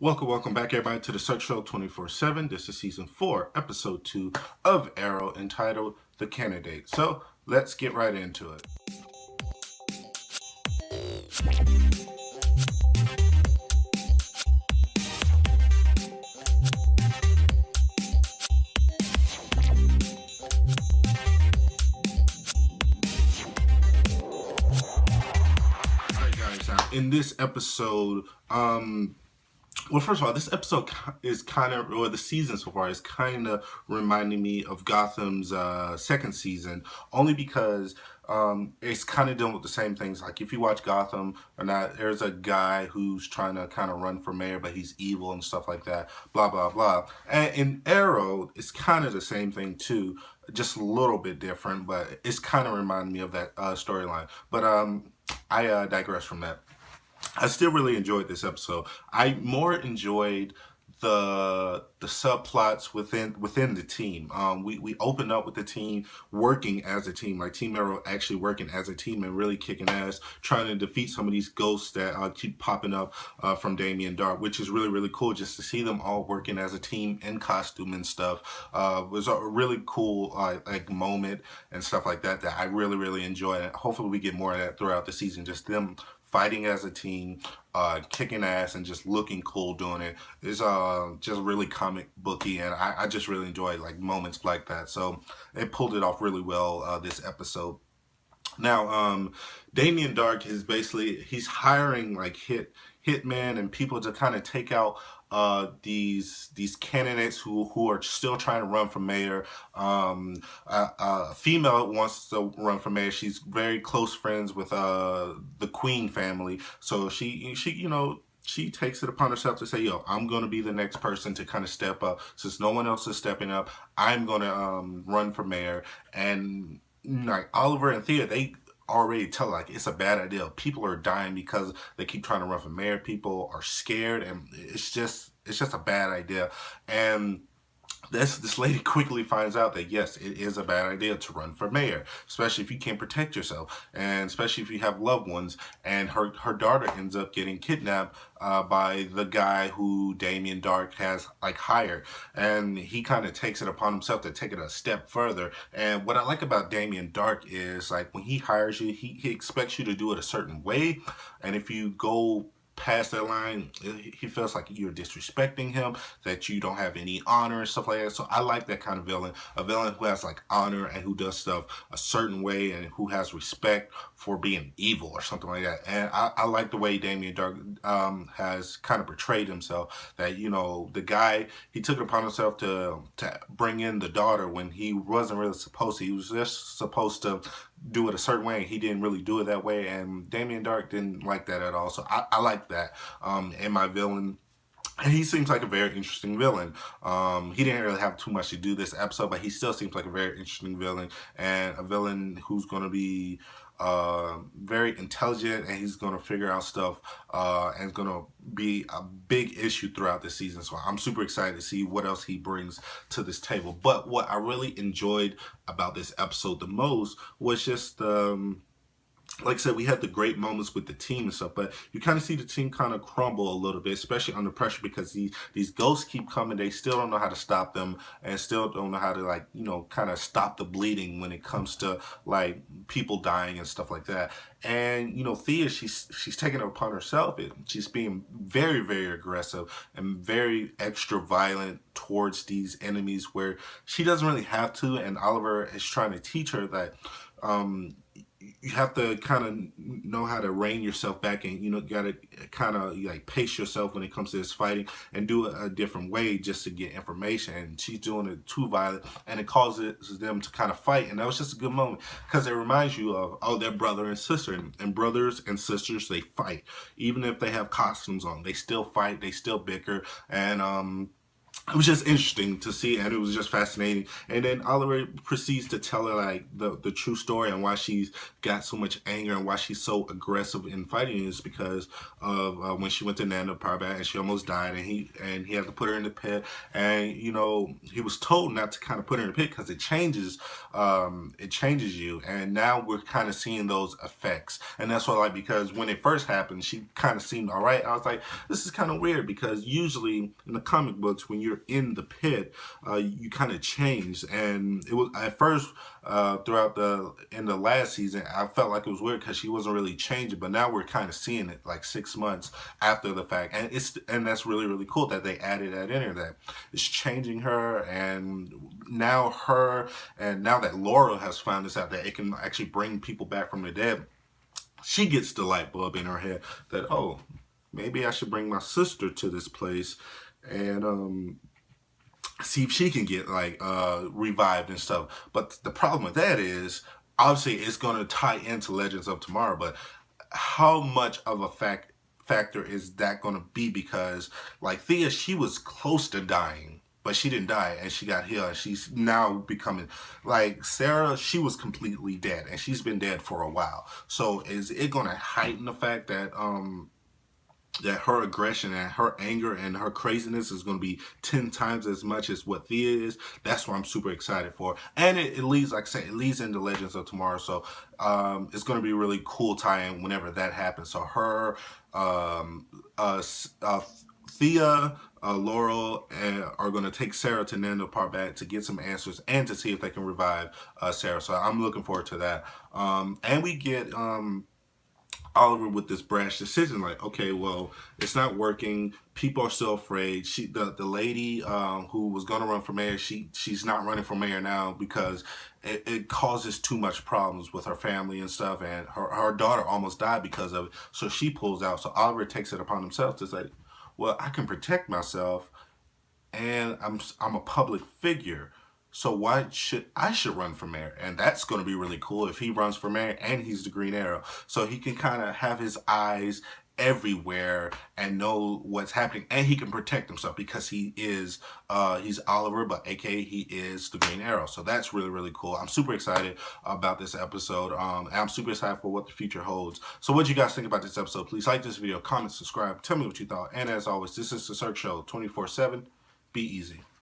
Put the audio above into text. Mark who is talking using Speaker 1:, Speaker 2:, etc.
Speaker 1: Welcome back, everybody, to the Search Show 24/7. This is season 4, episode 2 of Arrow, entitled The Candidate. So let's get right into it. Alright, guys, in this episode, well, first of all, this episode is kind of, or the season so far is kind of reminding me of Gotham's second season, only because it's kind of dealing with the same things. Like, if you watch Gotham or not, there's a guy who's trying to kind of run for mayor, but he's evil and stuff like that, blah, blah, blah. And in Arrow, it's kind of the same thing, too, just a little bit different, but it's kind of reminding me of that storyline. But I digress from that. I still really enjoyed this episode. I more enjoyed the subplots within the team. We opened up with the team working as a team, like Team Arrow actually working as a team and really kicking ass, trying to defeat some of these ghosts that keep popping up from Damien Dark, which is really cool just to see them all working as a team in costume and stuff. Was a really cool like moment and stuff like that I really enjoyed. And hopefully we get more of that throughout the season. Just them fighting as a team, kicking ass, and just looking cool doing it is just really comic booky, and I just really enjoyed like moments like that. So it pulled it off really well this episode. Now, Damien Dark is basically, he's hiring like hitmen and people to kind of take out these candidates who are still trying to run for mayor. A female wants to run for mayor. She's very close friends with the Queen family, so she she takes it upon herself to say, yo, I'm going to be the next person to kind of step up. Since no one else is stepping up, I'm going to run for mayor. And like Oliver and Thea, they already tell like it's a bad idea. People are dying because they keep trying to run for mayor. People are scared, and it's just a bad idea. And this lady quickly finds out that yes, it is a bad idea to run for mayor, especially if you can't protect yourself, and especially if you have loved ones. And her daughter ends up getting kidnapped by the guy who Damien Dark has like hired, and he kind of takes it upon himself to take it a step further. And what I like about Damien Dark is like when he hires you, he expects you to do it a certain way, and if you go past that line, he feels like you're disrespecting him, that you don't have any honor and stuff like that. So I like that kind of villain, a villain who has like honor and who does stuff a certain way and who has respect for being evil or something like that. And I like the way Damien Dark has kind of portrayed himself, that the guy, he took it upon himself to bring in the daughter when he wasn't really supposed to. He was just supposed to do it a certain way. He didn't really do it that way, and Damien Dark didn't like that at all. So I like that in my villain. And he seems like a very interesting villain. He didn't really have too much to do this episode, but he still seems like a very interesting villain, and a villain who's going to be very intelligent, and he's going to figure out stuff, and it's going to be a big issue throughout the season. So I'm super excited to see what else he brings to this table. But what I really enjoyed about this episode the most was just like I said, we had the great moments with the team and stuff, but you kind of see the team kind of crumble a little bit, especially under pressure, because these ghosts keep coming. They still don't know how to stop them, and still don't know how to, like, kind of stop the bleeding when it comes to like people dying and stuff like that. And Thea, she's taking it upon herself. She's being very aggressive and very extra violent towards these enemies, where she doesn't really have to. And Oliver is trying to teach her that you have to kind of know how to rein yourself back, and got to kind of like pace yourself when it comes to this fighting, and do it a different way just to get information. And she's doing it too violent, and it causes them to kind of fight. And that was just a good moment, because it reminds you of, oh, they're brother and sister, and brothers and sisters, they fight. Even if they have costumes on, they still fight, they still bicker. And it was just interesting to see, and it was just fascinating. And then Oliver proceeds to tell her like the true story and why she's got so much anger and why she's so aggressive in fighting is because of when she went to Nana Parbat and she almost died, and he had to put her in the pit, and you know he was told not to kind of put her in the pit because it changes you, and now we're kind of seeing those effects, and that's what I like, because when it first happened, she kind of seemed all right. I was like, this is kind of weird because usually in the comic books when you're in the pit, you kind of change. And it was at first throughout in the last season, I felt like it was weird because she wasn't really changing. But now we're kind of seeing it like 6 months after the fact, and that's really really cool that they added that in there. That it's changing her, and now that Laurel has found this out that it can actually bring people back from the dead, she gets the light bulb in her head that, oh, maybe I should bring my sister to this place and see if she can get like revived and stuff. But the problem with that is obviously it's going to tie into Legends of Tomorrow, but how much of a factor is that going to be? Because like Thea, she was close to dying, but she didn't die, and she got healed, and she's now becoming like Sarah. She was completely dead, and she's been dead for a while. So is it going to heighten the fact that her aggression and her anger and her craziness is going to be 10 times as much as what Thea is? That's what I'm super excited for. And it leads, like I said, it leads into Legends of Tomorrow. So it's going to be a really cool tie-in whenever that happens. So her, Thea, Laurel are going to take Sarah to Nando Parbat to get some answers and to see if they can revive Sarah. So I'm looking forward to that. And we get Oliver with this brash decision, like, okay, well, it's not working. People are still afraid. The lady who was gonna run for mayor, she's not running for mayor now because it causes too much problems with her family and stuff, and her daughter almost died because of it. So she pulls out. So Oliver takes it upon himself to say, well, I can protect myself, and I'm a public figure. So why should I run for mayor? And that's going to be really cool if he runs for mayor and he's the Green Arrow. So he can kind of have his eyes everywhere and know what's happening, and he can protect himself because he's Oliver, but aka he is the Green Arrow. So that's really really cool. I'm super excited about this episode. And I'm super excited for what the future holds. So what do you guys think about this episode? Please like this video, comment, subscribe, tell me what you thought, and as always, this is the Cirque Show 24/7. Be easy.